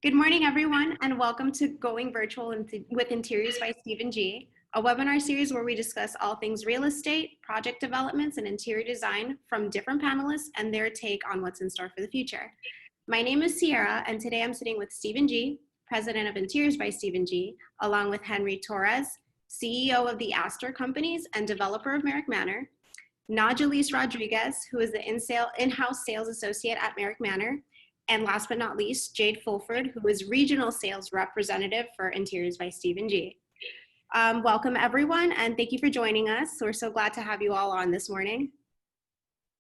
Good morning, everyone, and welcome to Going Virtual with Interiors by Stephen G, a webinar series where we discuss all things real estate, project developments, and interior design from different panelists and their take on what's in store for the future. My name is Sierra, and today I'm sitting with Stephen G, President of Interiors by Stephen G, along with Henry Torres, CEO of the Astor companies and developer of Merrick Manor, Nadjalisse Rodriguez, who is the in-house sales associate at Merrick Manor, and last but not least, Jade Fulford, who is regional sales representative for Interiors by Stephen G. Welcome everyone, and thank you for joining us. We're so glad to have you all on this morning.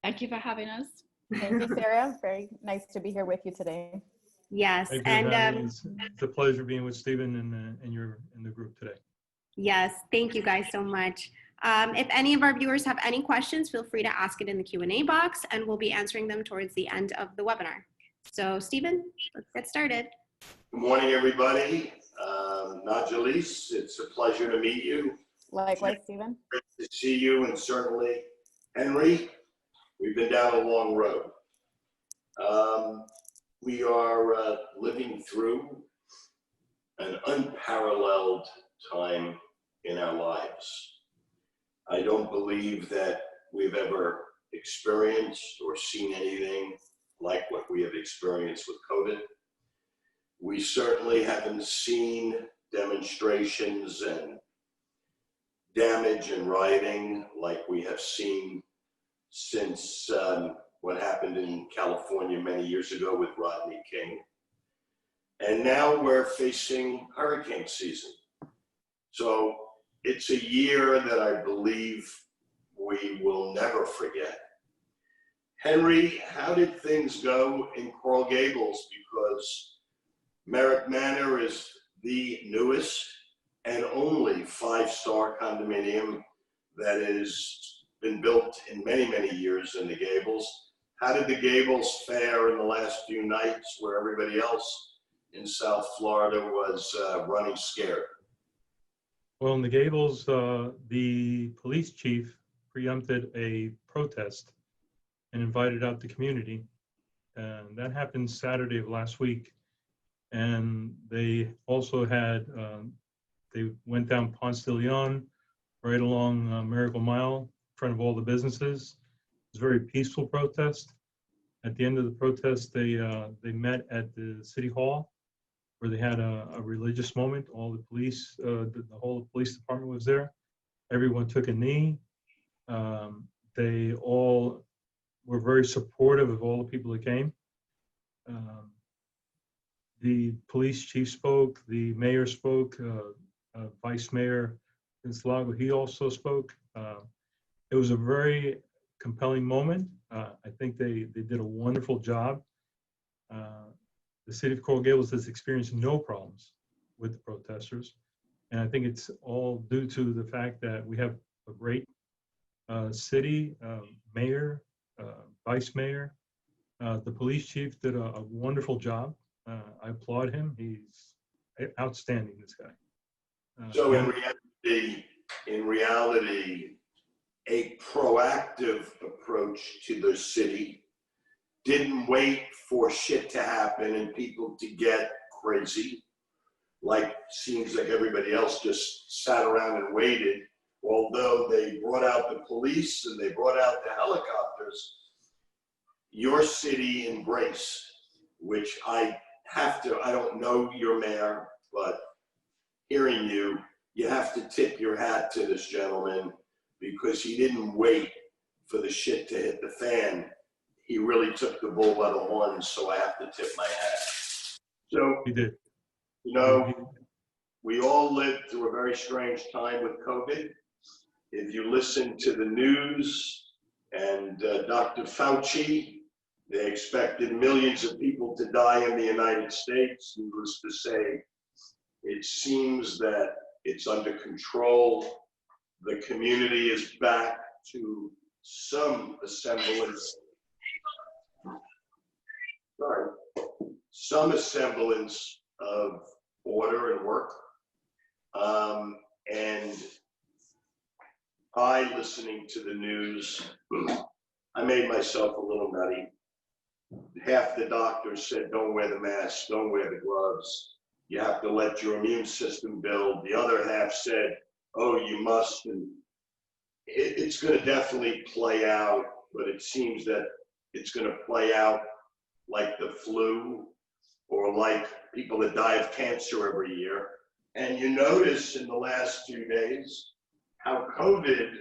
Thank you for having us. Thank you, Sarah. Very nice to be here with you today. Yes, Thank you, and it's a pleasure being with Stephen and you're in the group today. Yes, thank you guys so much. If any of our viewers have any questions, feel free to ask it in the Q&A box, and we'll be answering them towards the end of the webinar. So, Stephen, let's get started. Good morning, everybody. Nadjalisse, it's a pleasure to meet you. Likewise, Stephen. Great to see you, and certainly Henry. We've been down a long road. We are living through an unparalleled time in our lives. I don't believe that we've ever experienced or seen anything like what we have experienced with COVID. We certainly haven't seen demonstrations and damage and rioting like we have seen since what happened in California many years ago with Rodney King. And now we're facing hurricane season. So it's a year that I believe we will never forget. Henry, how did things go in Coral Gables? Because Marik Manor is the newest and only 5-star condominium that has been built in many, many years in the Gables. How did the Gables fare in the last few nights where everybody else in South Florida was running scared? Well, in the Gables, the police chief preempted a protest and invited out the community. And that happened Saturday of last week. And they also had, they went down Ponce de Leon, right along Miracle Mile, in front of all the businesses. It was a very peaceful protest. At the end of the protest, they met at the city hall, where they had a religious moment. All the police, the whole police department was there. Everyone took a knee. They all were very supportive of all the people that came. The police chief spoke, the mayor spoke, Vice Mayor Lago, he also spoke. It was a very compelling moment. I think they did a wonderful job. The city of Coral Gables has experienced no problems with the protesters. And I think it's all due to the fact that we have a great city, mayor, vice mayor. The police chief did a wonderful job. I applaud him. He's outstanding, this guy. So in reality, a proactive approach to the city, didn't wait for shit to happen and people to get crazy. Like, seems like everybody else just sat around and waited. Although they brought out the police and they brought out the helicopters, your city embraced, which I don't know your mayor, but hearing you have to tip your hat to this gentleman, because he didn't wait for the shit to hit the fan. He really took the bull by the horns, so I have to tip my hat. So, He did. you know, we all lived through a very strange time with COVID. If you listen to the news and Dr. Fauci, they expected millions of people to die in the United States. Needless to say, it seems that it's under control. The community is back to some semblance of order and work. And listening to the news, I made myself a little nutty. half the doctors said, don't wear the mask, don't wear the gloves. You have to let your immune system build. The other half said, oh, you must. And it's going to definitely play out, but it seems that it's going to play out like the flu or like people that die of cancer every year. And you notice in the last 2 days how COVID,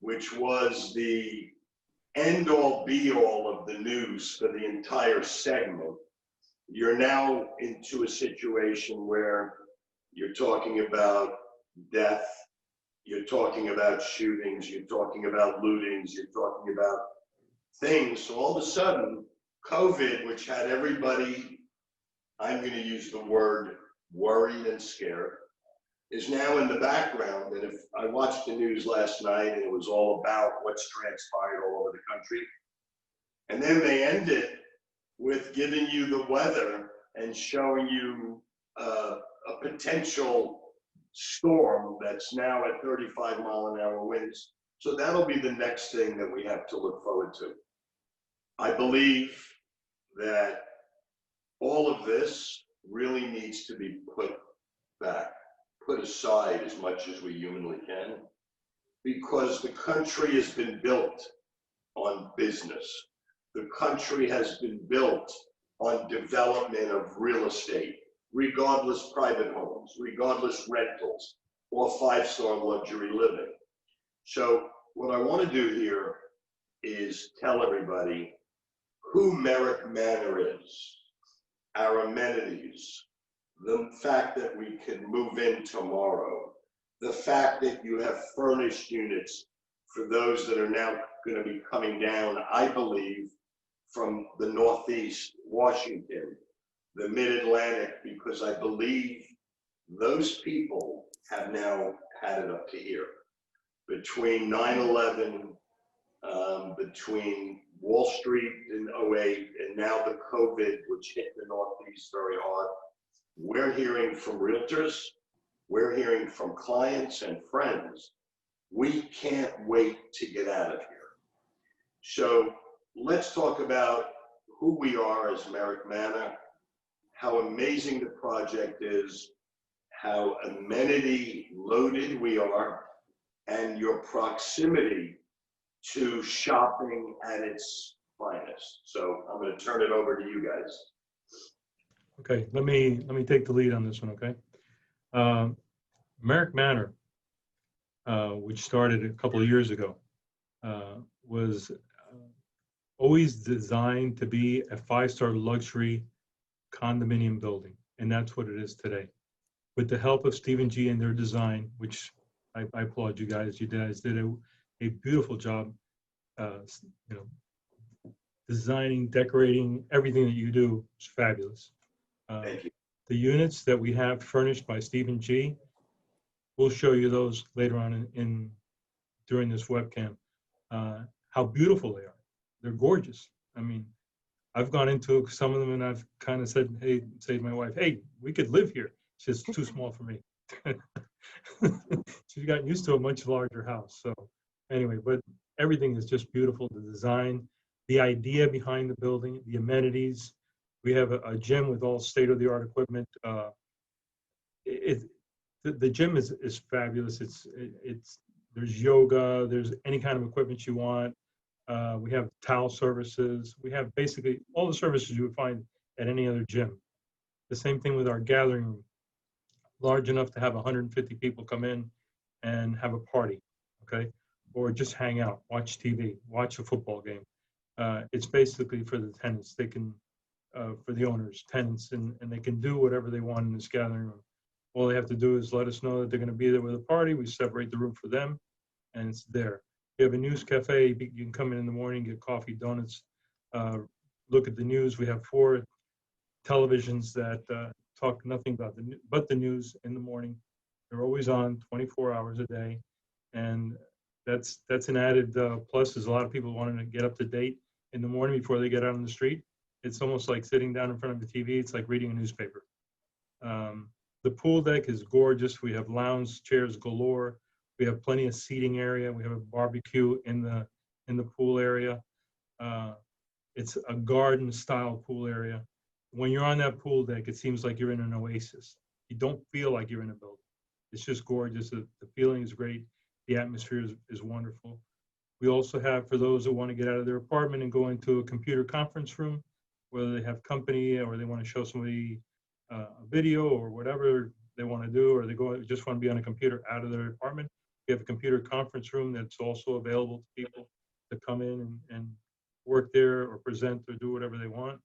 which was the end-all be-all of the news for the entire segment, you're now into a situation where you're talking about death, you're talking about shootings, you're talking about lootings, you're talking about things. So all of a sudden, COVID, which had everybody, I'm going to use the word worried and scared, is now in the background. And if I watched the news last night and it was all about what's transpired all over the country, and then they end it with giving you the weather and showing you a potential storm that's now at 35-mile-an-hour winds. So that'll be the next thing that we have to look forward to. I believe that all of this really needs to be put back, put aside as much as we humanly can, because the country has been built on business. The country has been built on development of real estate, regardless private homes, regardless rentals, or five-star luxury living. So what I want to do here is tell everybody who Merrick Manor is, our amenities, the fact that we can move in tomorrow, the fact that you have furnished units for those that are now going to be coming down, I believe, from the Northeast, Washington, the Mid-Atlantic, because I believe those people have now had it up to here. Between 9/11, between Wall Street in '08, and now the COVID, which hit the Northeast very hard, we're hearing from realtors, we're hearing from clients and friends, we can't wait to get out of here. So let's talk about who we are as Marik Manor, how amazing the project is, how amenity loaded we are, and your proximity to shopping at its finest. So I'm going to turn it over to you guys. Okay, let me take the lead on this one, okay? Merrick Manor, which started a couple of years ago, was always designed to be a five-star luxury condominium building, and that's what it is today. With the help of Stephen G and their design, which I applaud you guys. You guys did a beautiful job, designing, decorating, everything that you do is fabulous. Thank you. The units that we have furnished by Stephen G, we'll show you those later on during this webcam. How beautiful they are. They're gorgeous. I mean, I've gone into some of them and I've kind of said, say to my wife, hey, we could live here. It's just too small for me. She's gotten used to a much larger house. So anyway, but everything is just beautiful. The design, the idea behind the building, the amenities. We have a gym with all state-of-the-art equipment. The gym is fabulous. There's yoga. There's any kind of equipment you want. We have towel services. We have basically all the services you would find at any other gym. The same thing with our gathering room, large enough to have 150 people come in and have a party, okay? Or just hang out, watch TV, watch a football game. It's basically for the tenants. They can, for the owners, tenants, and they can do whatever they want in this gathering room. All they have to do is let us know that they're going to be there with a party. We separate the room for them, and it's there. We have a news cafe. You can come in the morning, get coffee, donuts, look at the news. We have 4 televisions that talk nothing but the news in the morning. They're always on 24 hours a day, and that's an added plus. Is a lot of people wanting to get up to date in the morning before they get out on the street. It's almost like sitting down in front of the TV. It's like reading a newspaper. The pool deck is gorgeous. We have lounge chairs galore. We have plenty of seating area. We have a barbecue in the pool area. It's a garden style pool area. When you're on that pool deck, it seems like you're in an oasis. You don't feel like you're in a building. It's just gorgeous. The feeling is great. The atmosphere is wonderful. We also have, for those that want to get out of their apartment and go into a computer conference room, whether they have company or they want to show somebody a video or whatever they want to do, or they just want to be on a computer out of their apartment. We have a computer conference room that's also available to people to come in and work there or present or do whatever they want.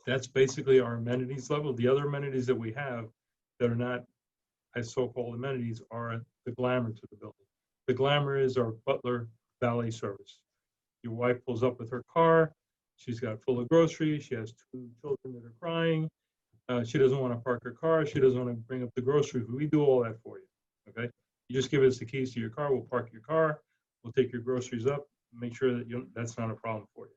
That's basically our amenities level. The other amenities that we have that are not as so-called amenities are the glamour to the building. The glamour is our butler valet service. Your wife pulls up with her car. She's got full of groceries. She has 2 children that are crying. She doesn't want to park her car. She doesn't want to bring up the groceries. We do all that for you, okay? You just give us the keys to your car. We'll park your car. We'll take your groceries up. Make sure that that's not a problem for you.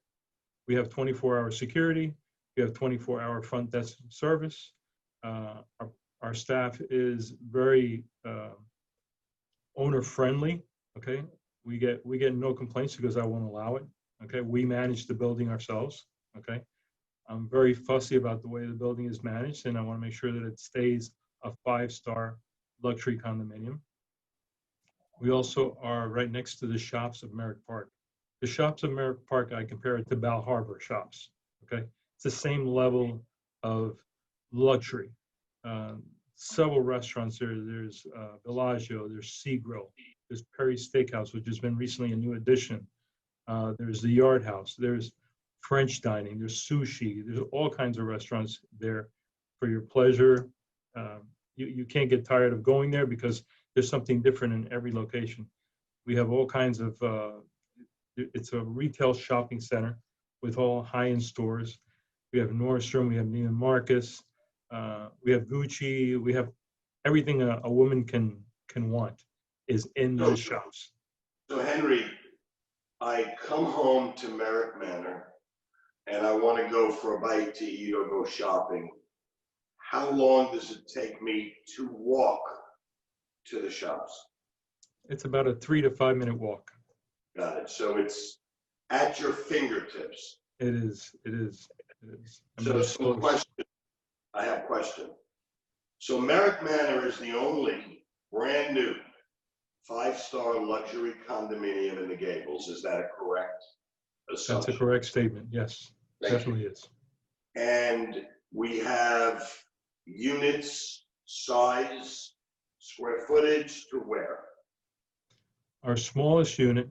We have 24-hour security. We have 24-hour front desk service. Our staff is very owner-friendly, okay? We get no complaints because I won't allow it, okay? We manage the building ourselves, okay? I'm very fussy about the way the building is managed, and I want to make sure that it stays a 5-star luxury condominium. We also are right next to the shops of Merrick Park. The shops of Merrick Park, I compare it to Bal Harbor shops, okay? It's the same level of luxury. Several restaurants there. There's Bellagio, there's Sea Grill, there's Perry's Steakhouse, which has been recently a new addition. There's the Yard House, there's French dining, there's sushi, there's all kinds of restaurants there for your pleasure. You can't get tired of going there because there's something different in every location. We have all kinds of, it's a retail shopping center with all high-end stores. We have Nordstrom, we have Neiman Marcus, we have Gucci, we have everything a woman can want is in those shops. So Henry, I come home to Merrick Manor and I want to go for a bite to eat or go shopping. How long does it take me to walk to the shops? It's about a 3 to 5 minute walk. Got it. So it's at your fingertips. It is. I mean, So it's some close. question. I have a question. So Merrick Manor is the only brand new 5-star luxury condominium in the Gables. Is that a correct assumption? That's a correct statement. Yes, definitely is. And we have units, size, square footage to where? Our smallest unit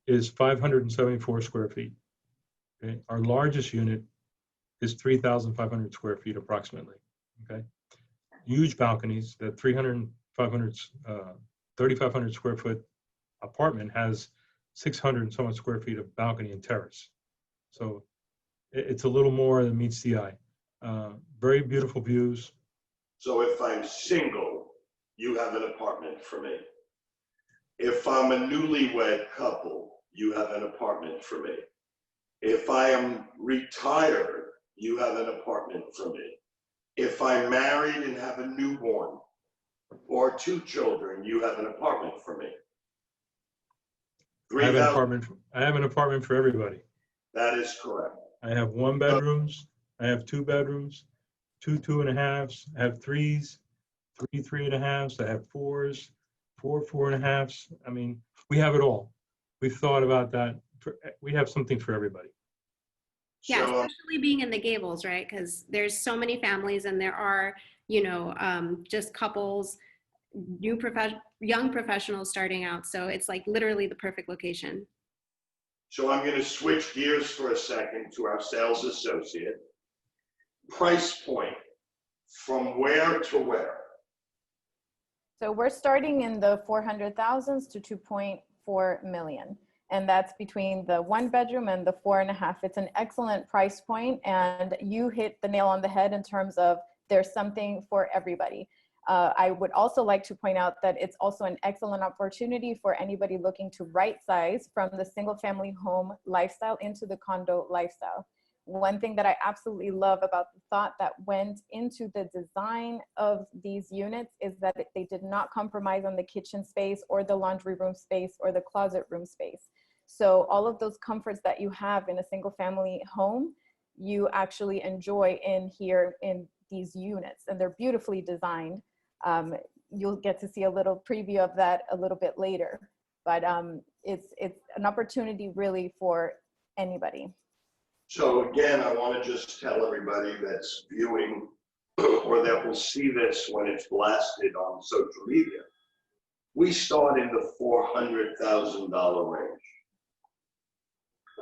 is 574 square feet. Okay? Our largest unit is 3,500 square feet approximately. Okay, huge balconies. That 3,500 square foot apartment has 600 and so much square feet of balcony and terrace. So it's a little more than meets the eye. Very beautiful views. So if I'm single, you have an apartment for me. If I'm a newlywed couple, you have an apartment for me. If I am retired, you have an apartment for me. If I'm married and have a newborn or 2 children, you have an apartment for me. I have an 3,000. apartment for everybody. That is correct. I have 1 bedrooms. I have 2 bedrooms, 2 2.5s. I have 3s, 3 3.5s. I have 4s, 4 4.5s. I mean, we have it all. We've thought about that. We have something for everybody. Yeah, So, especially being in the Gables, right? Because there's so many families and there are, just couples, young professionals starting out. So it's like literally the perfect location. so I'm going to switch gears for a second to our sales associate. Price point, from where to where? So we're starting in the 400,000s to 2.4 million. And that's between the 1 bedroom and the 4.5. It's an excellent price point, and you hit the nail on the head in terms of there's something for everybody. I would also like to point out that it's also an excellent opportunity for anybody looking to right size from the single family home lifestyle into the condo lifestyle. One thing that I absolutely love about the thought that went into the design of these units is that they did not compromise on the kitchen space or the laundry room space or the closet room space. So all of those comforts that you have in a single family home, you actually enjoy in here in these units, and they're beautifully designed. You'll get to see a little preview of that a little bit later, but it's an opportunity really for anybody. So again, I want to just tell everybody that's viewing or that will see this when it's blasted on social media, we start in the $400,000 range.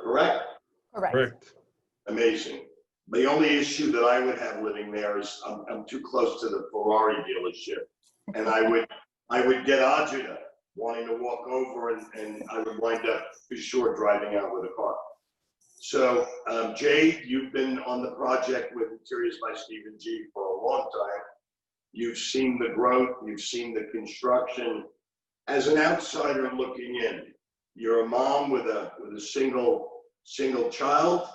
Correct? Correct. Correct. Amazing. The only issue that I would have living there is I'm too close to the Ferrari dealership, and I would get agita wanting to walk over, and I would wind up for sure driving out with a car. So Jade, you've been on the project with Interiors by Stephen G for a long time. You've seen the growth, you've seen the construction. As an outsider looking in, you're a mom with a single child.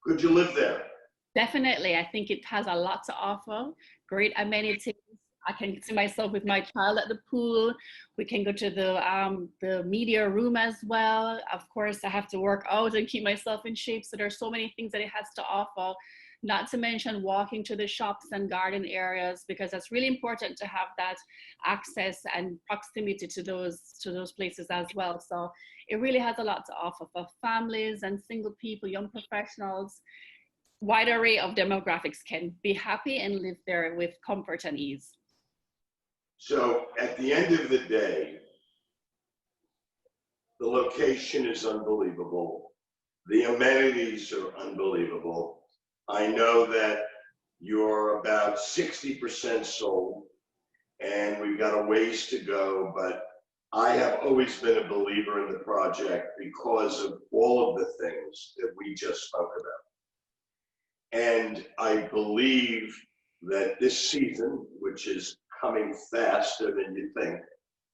Could you live there? Definitely. I think it has a lot to offer. Great amenities. I can see myself with my child at the pool. We can go to the media room as well. Of course, I have to work out and keep myself in shape. So there's so many things that it has to offer. Not to mention walking to the shops and garden areas, because that's really important to have that access and proximity to those places as well. So it really has a lot to offer for families and single people, young professionals. Wide array of demographics can be happy and live there with comfort and ease. So at the end of the day, the location is unbelievable. The amenities are unbelievable. I know that you're about 60% sold, and we've got a ways to go, but I have always been a believer in the project because of all of the things that we just spoke about. And I believe that this season, which is coming faster than you think,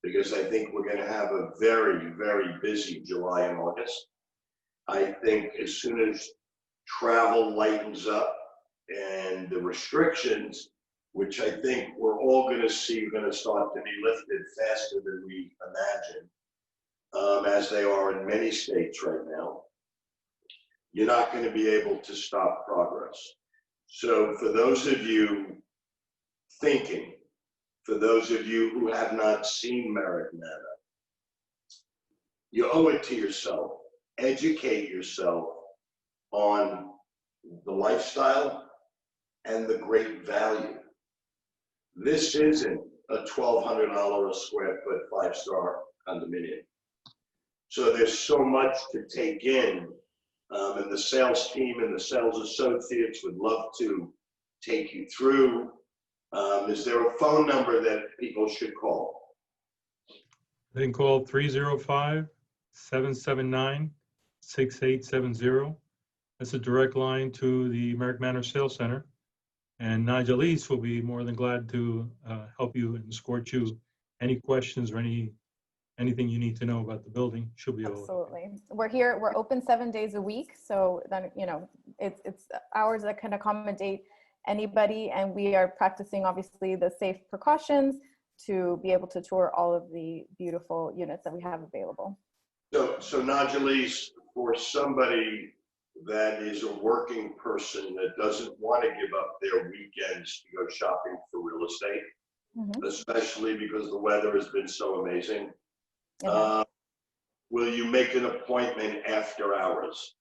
because I think we're going to have a very, very busy July and August. I think as soon as travel lightens up and the restrictions, which I think we're all going to see going to start to be lifted faster than we imagine, as they are in many states right now, you're not going to be able to stop progress. So for those of you thinking, for those of you who have not seen Merrick Manor, you owe it to yourself. Educate yourself on the lifestyle and the great value. This isn't a $1,200 a square foot 5-star condominium. So there's so much to take in, and the sales team and the sales associates would love to take you through. Is there a phone number that people should call? They can call 305-779-6870. That's a direct line to the Merrick Manor Sales Center. And Nadjalisse will be more than glad to help you and escort you. Any questions or anything you need to know about the building, she'll be able to. Absolutely. We're here, we're open 7 days a week. So then, it's hours that can accommodate anybody. And we are practicing, obviously, the safe precautions to be able to tour all of the beautiful units that we have available. So Nadjalisse, for somebody that is a working person that doesn't want to give up their weekends to go shopping for real estate, especially because the weather has been so amazing, will you make an appointment after hours?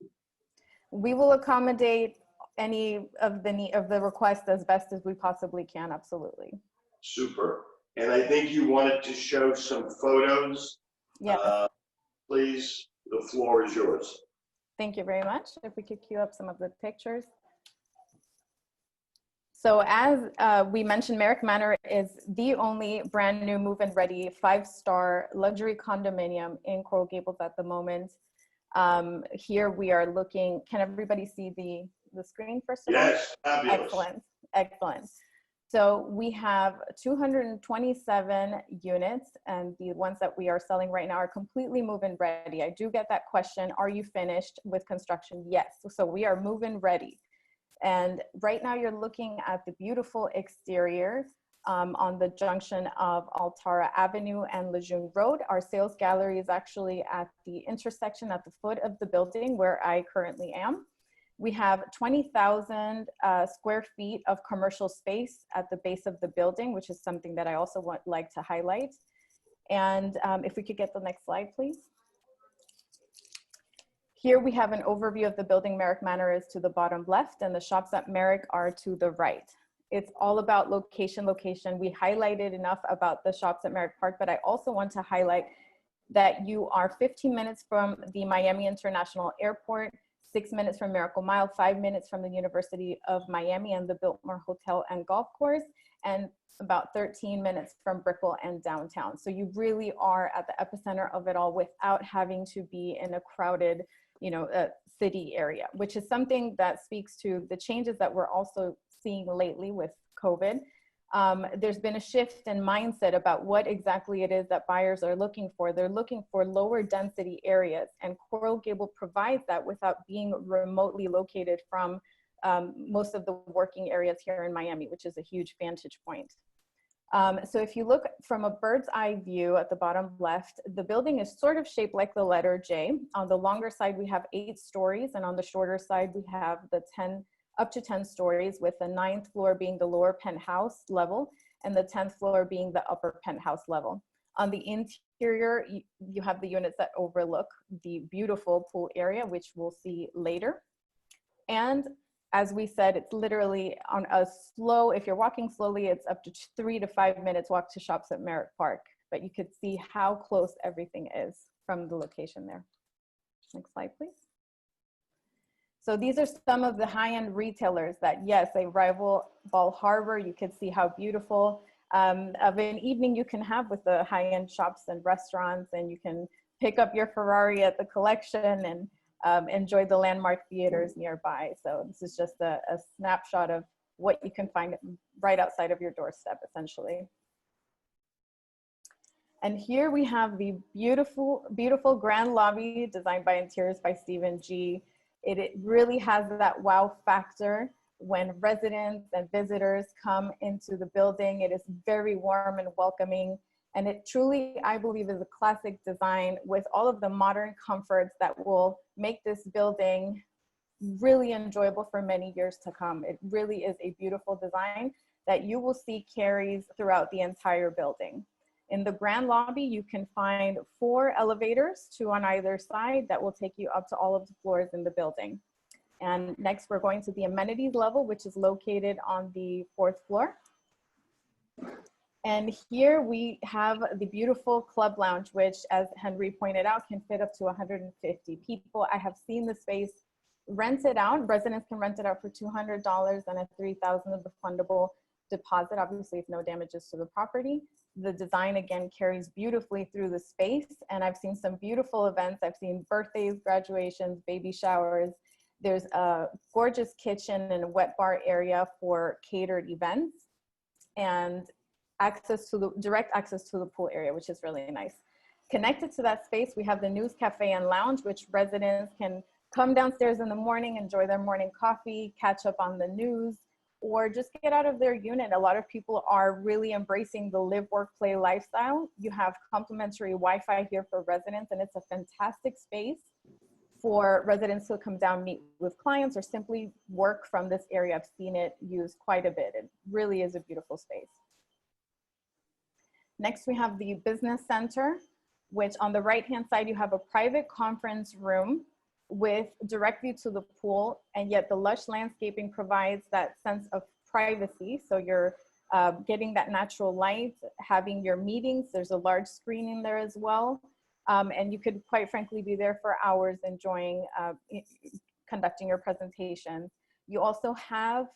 We will accommodate any of the requests as best as we possibly can. Absolutely. Super. And I think you wanted to show some photos. Yes. Please, the floor is yours. Thank you very much. If we could cue up some of the pictures. So as we mentioned, Marik Manor is the only brand new move-in ready 5-star luxury condominium in Coral Gables at the moment. Here we are looking, can everybody see the screen first of all? Yes, fabulous. Excellent, excellent. So we have 227 units, and the ones that we are selling right now are completely move-in ready. I do get that question, are you finished with construction? Yes, so we are move-in ready. And right now you're looking at the beautiful exterior on the junction of Altara Avenue and Lejeune Road. Our sales gallery is actually at the intersection at the foot of the building where I currently am. We have 20,000 square feet of commercial space at the base of the building, which is something that I also like to highlight. And if we could get the next slide, please. Here we have an overview of the building. Merrick Manor is to the bottom left and the shops at Merrick are to the right. It's all about location, location. We highlighted enough about the shops at Merrick Park, but I also want to highlight that you are 15 minutes from the Miami International Airport, 6 minutes from Miracle Mile, 5 minutes from the University of Miami and the Biltmore Hotel and Golf Course, and about 13 minutes from Brickell and downtown. So you really are at the epicenter of it all without having to be in a crowded, city area, which is something that speaks to the changes that we're also seeing lately with COVID. There's been a shift in mindset about what exactly it is that buyers are looking for. They're looking for lower density areas, and Coral Gables provides that without being remotely located from most of the working areas here in Miami, which is a huge vantage point. So if you look from a bird's eye view at the bottom left, the building is sort of shaped like the letter J. On the longer side, we have 8 stories, and on the shorter side, we have the up to 10 stories, with the 9th floor being the lower penthouse level and the 10th floor being the upper penthouse level. On the interior, you have the units that overlook the beautiful pool area, which we'll see later. And as we said, it's literally on a slow, if you're walking slowly, it's up to 3 to 5 minutes walk to shops at Merritt Park, but you could see how close everything is from the location there. Next slide, please. So these are some of the high-end retailers that, yes, they rival Bal Harbour. You can see how beautiful of an evening you can have with the high-end shops and restaurants, and you can pick up your Ferrari at the collection and enjoy the landmark theaters nearby. So this is just a snapshot of what you can find right outside of your doorstep, essentially. And here we have the beautiful, beautiful grand lobby designed by Interiors by Stephen G. It really has that wow factor when residents and visitors come into the building. It is very warm and welcoming. And it truly, I believe, is a classic design with all of the modern comforts that will make this building really enjoyable for many years to come. It really is a beautiful design that you will see carries throughout the entire building. In the grand lobby, you can find 4 elevators, 2 on either side, that will take you up to all of the floors in the building. And next, we're going to the amenities level, which is located on the 4th floor. And here we have the beautiful club lounge, which, as Henry pointed out, can fit up to 150 people. I have seen the space rented out. Residents can rent it out for $200 and a $3,000 refundable deposit, obviously if no damages to the property. The design, again, carries beautifully through the space. And I've seen some beautiful events. I've seen birthdays, graduations, baby showers. There's a gorgeous kitchen and a wet bar area for catered events, and direct access to the pool area, which is really nice. Connected to that space, we have the News Cafe and Lounge, which residents can come downstairs in the morning, enjoy their morning coffee, catch up on the news, or just get out of their unit. A lot of people are really embracing the live, work, play lifestyle. You have complimentary Wi-Fi here for residents, and it's a fantastic space for residents to come down, meet with clients, or simply work from this area. I've seen it used quite a bit. It really is a beautiful space. Next, we have the business center, which on the right-hand side, you have a private conference room with direct view to the pool, and yet the lush landscaping provides that sense of privacy. So you're getting that natural light, having your meetings. There's a large screen in there as well. And you could quite frankly be there for hours enjoying conducting your presentation. You also have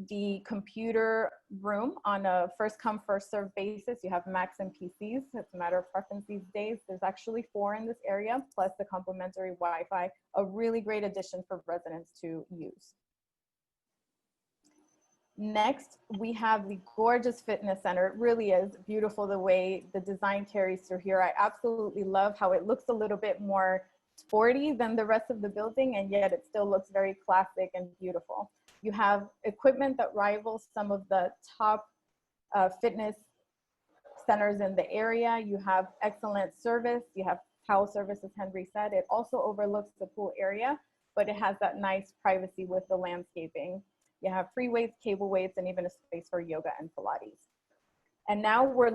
the computer room on a first come, first serve basis. You have Macs and PCs. It's a matter of preference these days. There's actually 4 in this area, plus the complimentary Wi-Fi, a really great addition for residents to use. Next, we have the gorgeous fitness center. It really is beautiful the way the design carries through here. I absolutely love how it looks a little bit more sporty than the rest of the building, and yet it still looks very classic and beautiful. You have equipment that rivals some of the top fitness centers in the area. You have excellent service. You have towel service, as Henry said. It also overlooks the pool area, but it has that nice privacy with the landscaping. You have free weights, cable weights, and even a space for yoga and Pilates. And now we're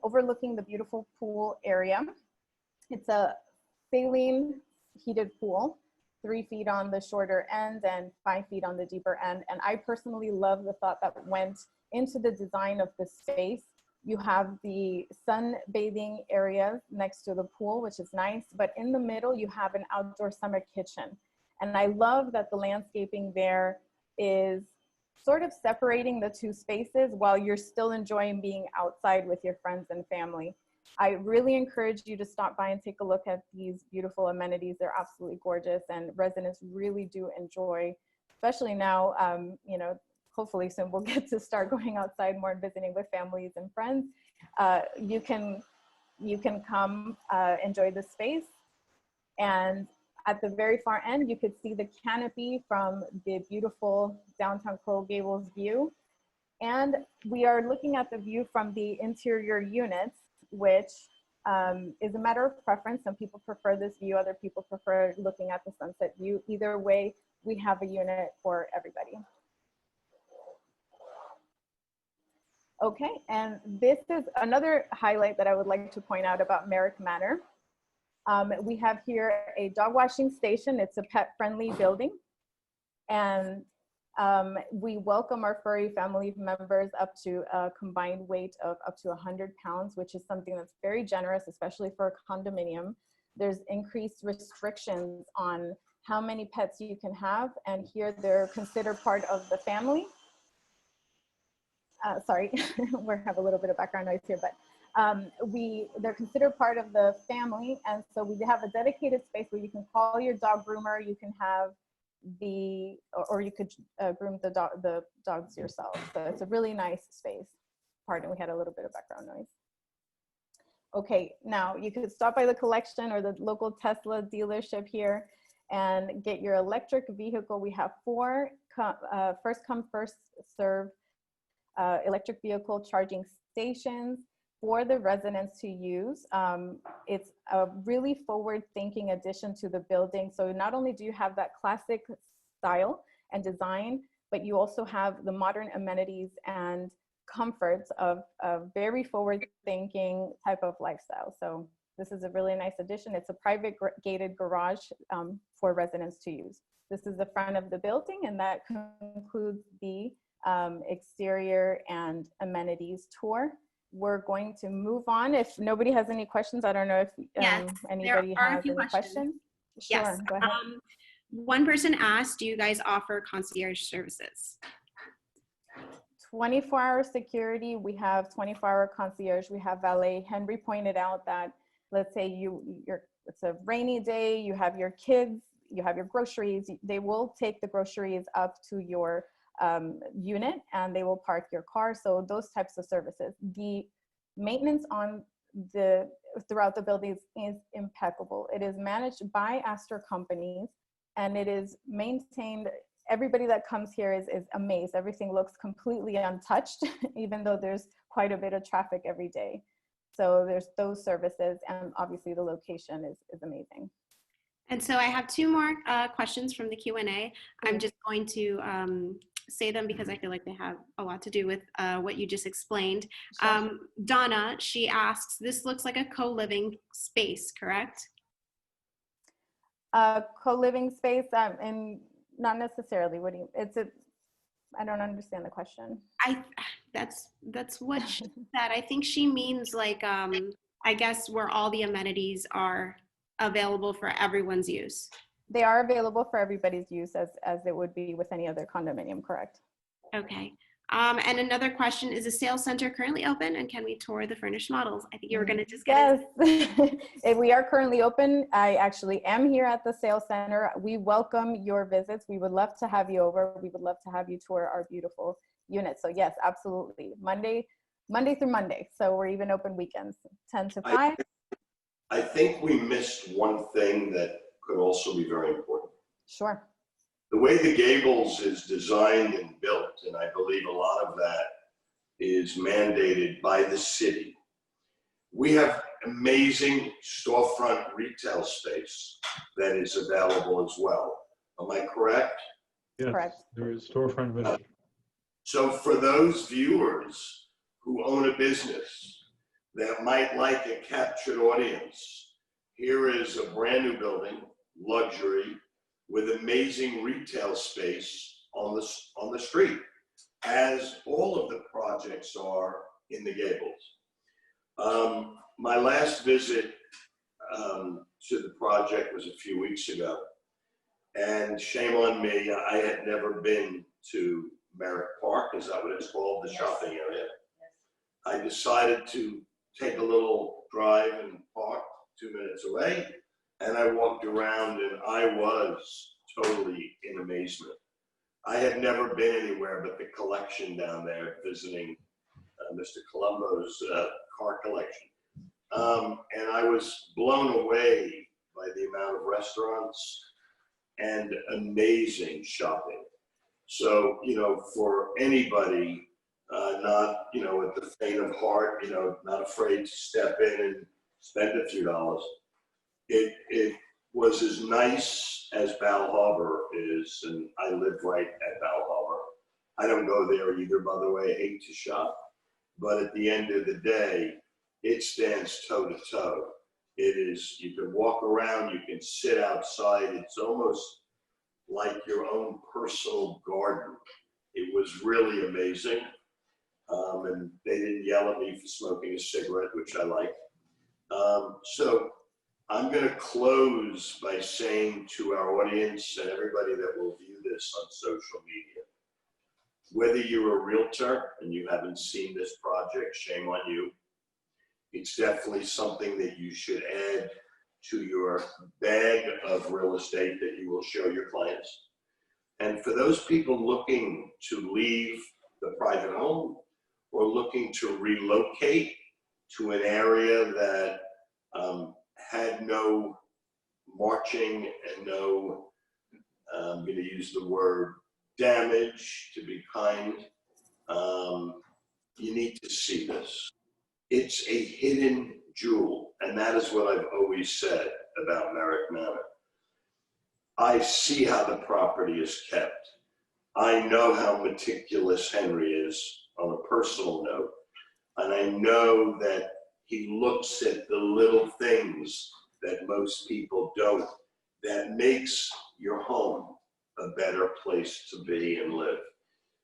overlooking the beautiful pool area. It's a saline heated pool, 3 feet on the shorter end and 5 feet on the deeper end. And I personally love the thought that went into the design of the space. You have the sunbathing area next to the pool, which is nice, but in the middle, you have an outdoor summer kitchen. And I love that the landscaping there is sort of separating the two spaces while you're still enjoying being outside with your friends and family. I really encourage you to stop by and take a look at these beautiful amenities. They're absolutely gorgeous, and residents really do enjoy, especially now, you know, hopefully soon we'll get to start going outside more and visiting with families and friends. You can come enjoy the space. And at the very far end, you could see the canopy from the beautiful downtown Coral Gables view. And we are looking at the view from the interior units, which is a matter of preference. Some people prefer this view, other people prefer looking at the sunset view. Either way, we have a unit for everybody. Okay, and this is another highlight that I would like to point out about Merrick Manor. We have here a dog washing station. It's a pet-friendly building. And we welcome our furry family members up to a combined weight of up to 100 pounds, which is something that's very generous, especially for a condominium. There's increased restrictions on how many pets you can have, and here they're considered part of the family. Sorry, we have a little bit of background noise here, but they're considered part of the family, and so we have a dedicated space where you can call your dog groomer, you can have or you could groom the dogs yourself. So it's a really nice space. Pardon, we had a little bit of background noise. Okay, now you could stop by the collection or the local Tesla dealership here and get your electric vehicle. We have 4 first come, first serve electric vehicle charging stations for the residents to use. It's a really forward-thinking addition to the building. So not only do you have that classic style and design, but you also have the modern amenities and comforts of a very forward-thinking type of lifestyle. So this is a really nice addition. It's a private gated garage for residents to use. This is the front of the building, and that concludes the exterior and amenities tour. We're going to move on. If nobody has any questions, I don't know if anybody has any questions. Sure, Yes. go ahead. One person asked, do you guys offer concierge services? 24-hour security, we have 24-hour concierge, we have valet. Henry pointed out that, let's say it's a rainy day, you have your kids, you have your groceries, they will take the groceries up to your unit and they will park your car. So those types of services. The maintenance on throughout the buildings is impeccable. It is managed by Astor companies, and it is maintained. Everybody that comes here is amazed. Everything looks completely untouched, even though there's quite a bit of traffic every day. So there's those services, and obviously the location is amazing. And so I have 2 more questions from the Q&A. I'm just going to say them because I feel like they have a lot to do with what you just explained. Sure. Donna, she asks, this looks like a co-living space, correct? Co-living space, and not necessarily. What do you? I don't understand the question. That's what she said. I think she means like I guess where all the amenities are available for everyone's use. They are available for everybody's use as it would be with any other condominium, correct? Okay. And another question, is the sales center currently open, and can we tour the furnished models? I think you were going to just get Yes, we are currently open. I actually am here at the sales center. We welcome your visits. We would love to have you over. We would love to have you tour our beautiful unit. So yes, absolutely. Monday through Monday. So we're even open weekends, 10 to 5. I think we missed one thing that could also be very important. Sure. The way the Gables is designed and built, and I believe a lot of that is mandated by the city. We have amazing storefront retail space that is available as well. Am I correct? Yes, Correct. there is storefront available. So for those viewers who own a business that might like a captured audience, here is a brand new building, luxury, with amazing retail space on the street, as all of the projects are in the Gables. My last visit to the project was a few weeks ago, and shame on me, I had never been to Merrick Park, is that what it's called, the shopping area? I decided to take a little drive and park 2 minutes away, and I walked around and I was totally in amazement. I had never been anywhere but the collection down there, visiting Mr. Colombo's car collection. And I was blown away by the amount of restaurants and amazing shopping. So, you know, for anybody not, you know, with the faint of heart, you know, not afraid to step in and spend a few dollars, it was as nice as Bal Harbour is, and I live right at Bal Harbour. I don't go there either, by the way, I hate to shop. But at the end of the day, it stands toe to toe. It is, you can walk around, you can sit outside. It's almost like your own personal garden. It was really amazing. And they didn't yell at me for smoking a cigarette, which I like. So I'm gonna close by saying to our audience and everybody that will view this on social media, whether you're a realtor and you haven't seen this project, shame on you. It's definitely something that you should add to your bag of real estate that you will show your clients. And for those people looking to leave the private home or looking to relocate to an area that had no marching and no, I'm going to use the word damage to be kind, you need to see this. It's a hidden jewel, and that is what I've always said about Marik Manor. I see how the property is kept. I know how meticulous Henry is on a personal note, and I know that he looks at the little things that most people don't, that makes your home a better place to be and live.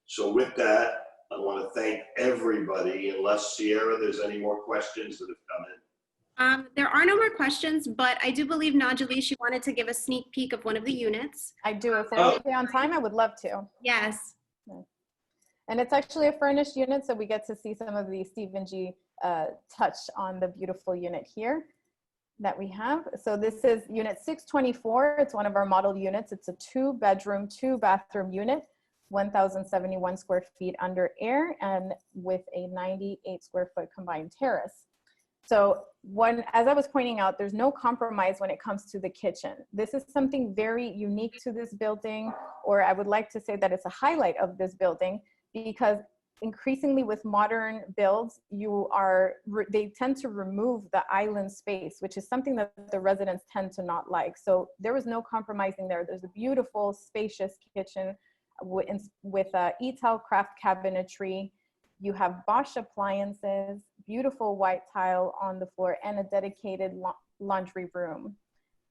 So with that, I want to thank everybody, unless Sierra, there's any more questions that have come in. There are no more questions, but I do believe Nadjalisse, you wanted to give a sneak peek of one of the units. I do. If they're okay on time, I would love to. Yes. And it's actually a furnished unit, so we get to see some of the Stephen G. touch on the beautiful unit here that we have. So this is unit 624. It's one of our model units. It's a 2-bedroom, 2-bathroom unit, 1,071 square feet under air, and with a 98 square foot combined terrace. So as I was pointing out, there's no compromise when it comes to the kitchen. This is something very unique to this building, or I would like to say that it's a highlight of this building, because increasingly with modern builds, they tend to remove the island space, which is something that the residents tend to not like. So there was no compromising there. There's a beautiful, spacious kitchen with ETAL craft cabinetry. You have Bosch appliances, beautiful white tile on the floor, and a dedicated laundry room.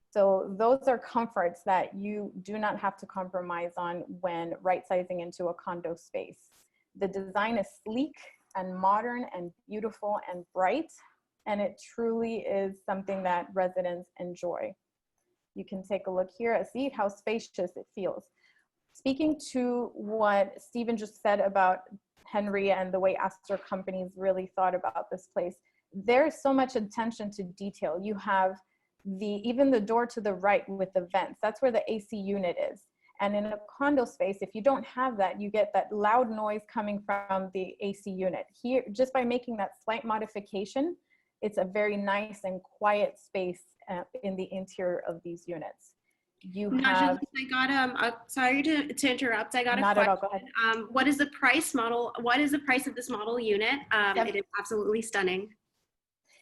So those are comforts that you do not have to compromise on when right-sizing into a condo space. The design is sleek and modern and beautiful and bright, and it truly is something that residents enjoy. You can take a look here and see how spacious it feels. Speaking to what Stephen just said about Henry and the way Astor companies really thought about this place, there's so much attention to detail. You have even the door to the right with the vents. That's where the AC unit is. And in a condo space, if you don't have that, you get that loud noise coming from the AC unit. Here, just by making that slight modification, it's a very nice and quiet space in the interior of these units. You Nadjalisse, have, I got sorry to interrupt. I got a not question. at all, go ahead. What is the price model? What is the price of this model unit? Yep. It is absolutely stunning.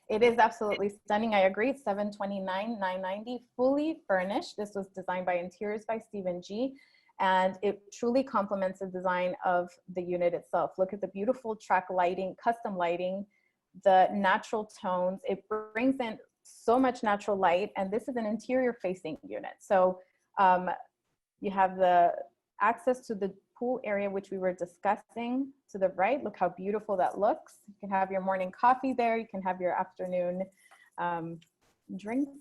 It is absolutely stunning. I agree. $729,990, fully furnished. This was designed by Interiors by Stephen G. And it truly complements the design of the unit itself. Look at the beautiful track lighting, custom lighting, the natural tones. It brings in so much natural light. And this is an interior facing unit. So you have the access to the pool area, which we were discussing to the right. Look how beautiful that looks. You can have your morning coffee there. You can have your afternoon drinks.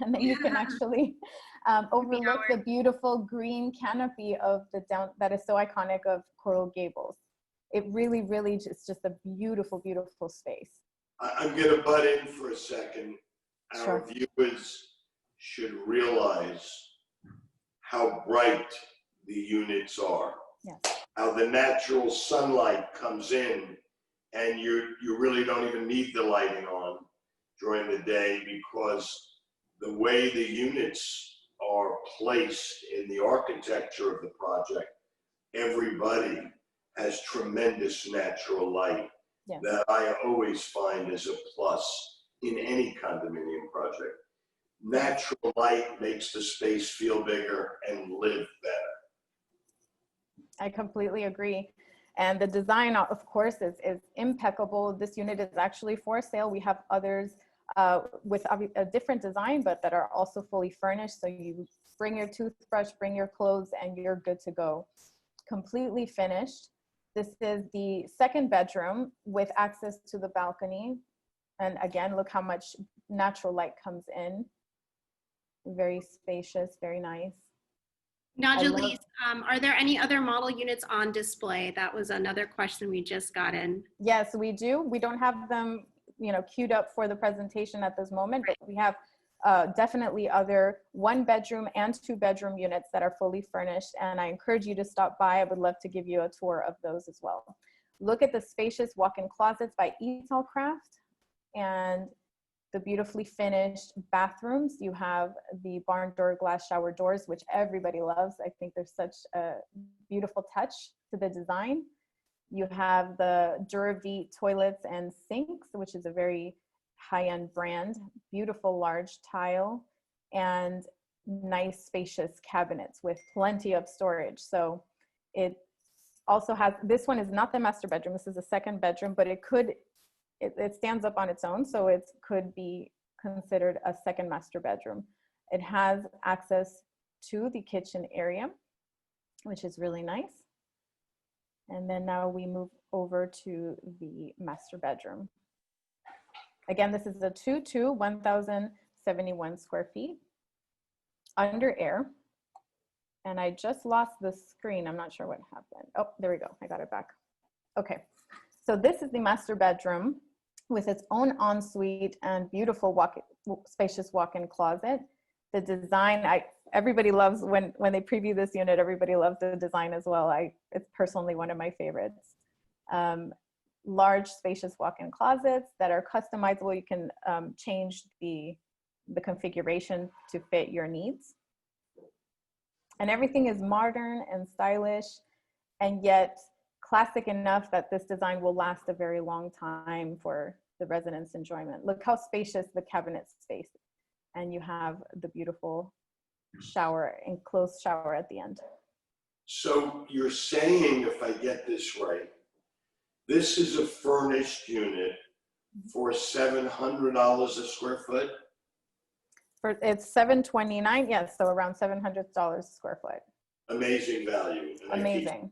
And then you can actually overlook the beautiful green canopy of the down that is so iconic of Coral Gables. It really, really is just a beautiful, beautiful space. I'm going to butt in for a second. Our Sure. viewers should realize how bright the units are. Yes. How the natural sunlight comes in and you really don't even need the lighting on during the day, because the way the units are placed in the architecture of the project, everybody has tremendous natural light. Yes. That I always find is a plus in any condominium project. Natural light makes the space feel bigger and live better. I completely agree. And the design, of course, is impeccable. This unit is actually for sale. We have others with a different design, but that are also fully furnished. So you bring your toothbrush, bring your clothes, and you're good to go. Completely finished. This is the second bedroom with access to the balcony. And again, look how much natural light comes in. Very spacious, very nice. Nadjalisse, are there any other model units on display? That was another question we just got in. Yes, we do. We don't have them, queued up for the presentation at this moment, but we have definitely other 1-bedroom and 2-bedroom units that are fully furnished. And I encourage you to stop by. I would love to give you a tour of those as well. Look at the spacious walk-in closets by Etalcraft and the beautifully finished bathrooms. You have the barn door glass shower doors, which everybody loves. I think there's such a beautiful touch to the design. You have the Duravit toilets and sinks, which is a very high-end brand. Beautiful large tile and nice spacious cabinets with plenty of storage. So it also has, this one is not the master bedroom. This is a 2nd bedroom, but it stands up on its own, so it could be considered a 2nd master bedroom. It has access to the kitchen area, which is really nice. And then now we move over to the master bedroom. Again, this is a 2-2, 1,071 square feet, under air. And I just lost the screen. I'm not sure what happened. Oh, there we go. I got it back. Okay. So this is the master bedroom with its own ensuite and beautiful spacious walk-in closet. The design, everybody loves when they preview this unit, everybody loves the design as well. It's personally one of my favorites. Large spacious walk-in closets that are customizable. You can change the configuration to fit your needs. And everything is modern and stylish, and yet classic enough that this design will last a very long time for the residents' enjoyment. Look how spacious the cabinet space, and you have the beautiful shower, enclosed shower at the end. So you're saying, if I get this right, this is a furnished unit for $700 a square foot? It's $729, yes, so around $700 a square foot. Amazing value. And amazing.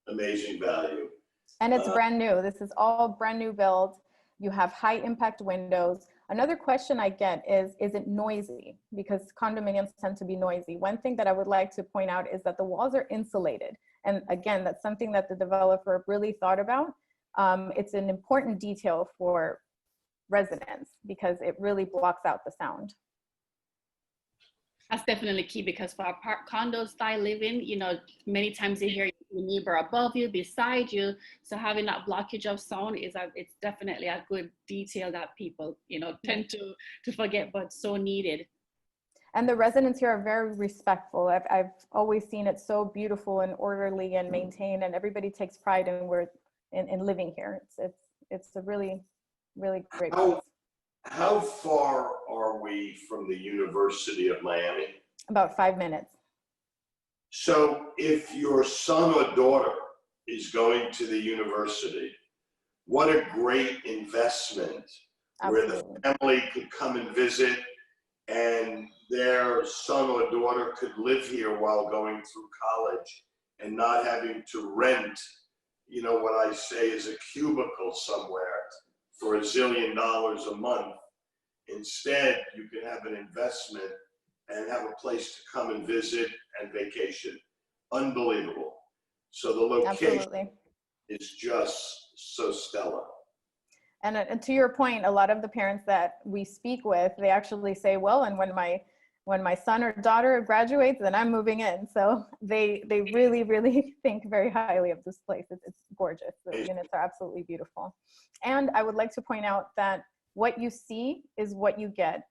Amazing value. And it's brand new. This is all brand new build. You have high impact windows. Another question I get is it noisy? Because condominiums tend to be noisy. One thing that I would like to point out is that the walls are insulated. And again, that's something that the developer really thought about. It's an important detail for residents because it really blocks out the sound. That's definitely key, because for our condo style living, many times you hear your neighbor above you, beside you. So having that blockage of sound it's definitely a good detail that people, tend to forget, but so needed. And the residents here are very respectful. I've always seen it so beautiful and orderly and maintained, and everybody takes pride in living here. It's a really, really great place. How far are we from the University of Miami? About 5 minutes. So if your son or daughter is going to the university, what a great investment where the Absolutely. family could come and visit and their son or daughter could live here while going through college and not having to rent, you know, what I say is a cubicle somewhere for $1 zillion a month. Instead, you can have an investment and have a place to come and visit and vacation. Unbelievable. So the location Absolutely. is just so stellar. And to your point, a lot of the parents that we speak with, they actually say, well, and when my son or daughter graduates, then I'm moving in. So they really, really think very highly of this place. It's gorgeous. The units are absolutely beautiful. And I would like to point out that what you see is what you get.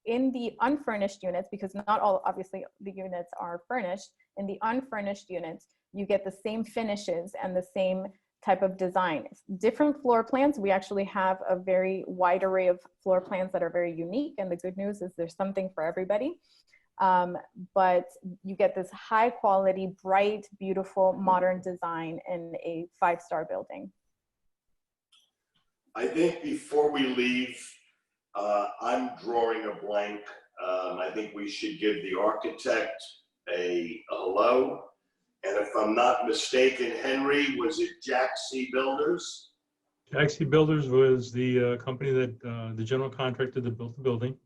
In the unfurnished units, because not all, obviously, the units are furnished, in the unfurnished units, you get the same finishes and the same type of design. Different floor plans. We actually have a very wide array of floor plans that are very unique. And the good news is there's something for everybody. But you get this high quality, bright, beautiful, modern design in a 5-star building. I think before we leave, I'm drawing a blank. I think we should give the architect a hello. And if I'm not mistaken, Henry, was it Jack C. Builders? Jack C. Builders was the company that, the general contractor that built the building.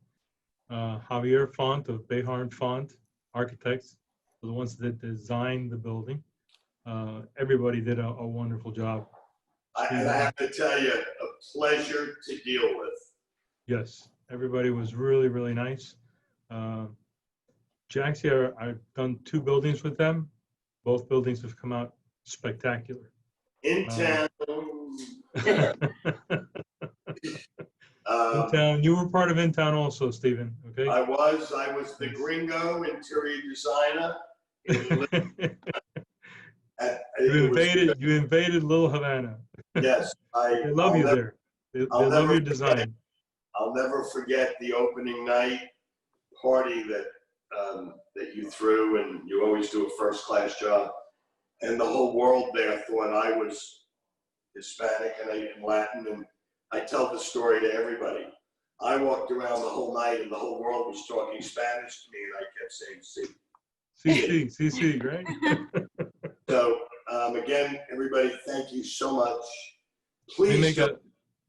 Javier Font of Behar and Font Architects were the ones that designed the building. Everybody did a wonderful job. And I have to tell you, a pleasure to deal with. Yes, everybody was really, really nice. Jack's here, I've done 2 buildings with them. Both buildings have come out spectacular. In town. In town, you were part of In Town also, Stephen, okay? I was the gringo interior designer. You invaded Little Havana. Yes, They love you there. They love your design. I'll never forget the opening night party that you threw, and you always do a first-class job. And the whole world there thought I was Hispanic and Latin, and I tell the story to everybody. I walked around the whole night, and the whole world was talking Spanish to me, and I kept saying, "Sí." CC, right? So again, everybody, thank you so much. Please.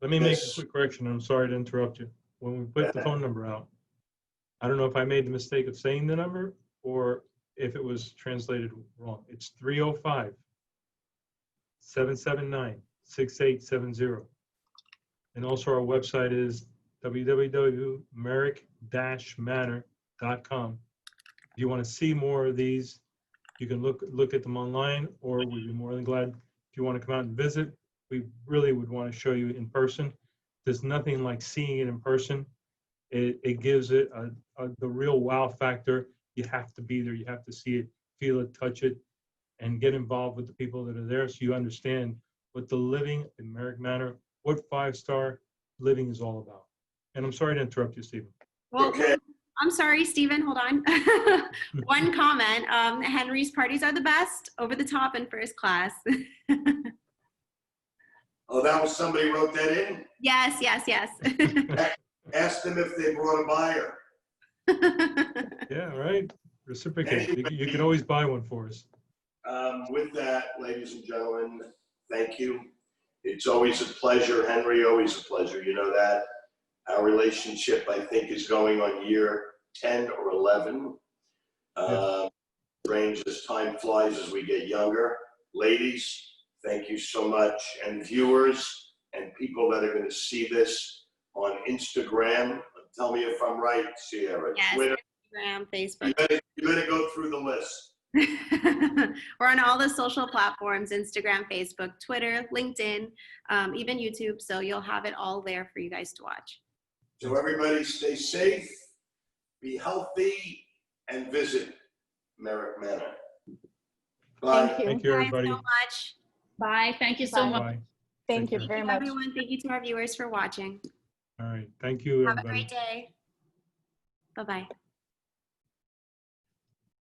Let me make a quick correction. I'm sorry to interrupt you. When we put the phone number out, I don't know if I made the mistake of saying the number or if it was translated wrong. It's 305-779-6870. And also our website is www.merrick-manor.com. If you want to see more of these, you can look at them online, or we'd be more than glad if you want to come out and visit. We really would want to show you in person. There's nothing like seeing it in person. It gives it the real wow factor. You have to be there. You have to see it, feel it, touch it, and get involved with the people that are there so you understand what the living in Marik Manor, what 5-star living is all about. And I'm sorry to interrupt you, Stephen. Well, Okay. I'm sorry, Stephen, hold on. One comment, Henry's parties are the best, over the top and first class. Oh, that was somebody wrote that in? Yes. Ask them if they brought a buyer. Yeah, right. Reciprocate. You can always buy one for us. With that, ladies and gentlemen, thank you. It's always a pleasure, Henry, always a pleasure. You know that. Our relationship, I think, is going on year 10 or 11. Strange as time flies as we get younger. Ladies, thank you so much. And viewers and people that are going to see this on Instagram, tell me if I'm right, Sierra. Yes, Twitter, Instagram, Facebook. you better go through the list. We're on all the social platforms, Instagram, Facebook, Twitter, LinkedIn, even YouTube. So you'll have it all there for you guys to watch. So everybody stay safe, be healthy, and visit Merrick Manor. Bye. Thank you. Thank you, Guys, everybody. so much. Bye. Thank you so Bye. much. Bye. Thank Take you care. very Thank you, much. everyone. Thank you to our viewers for watching. All right. Thank you, Have a everybody. great day. Bye-bye.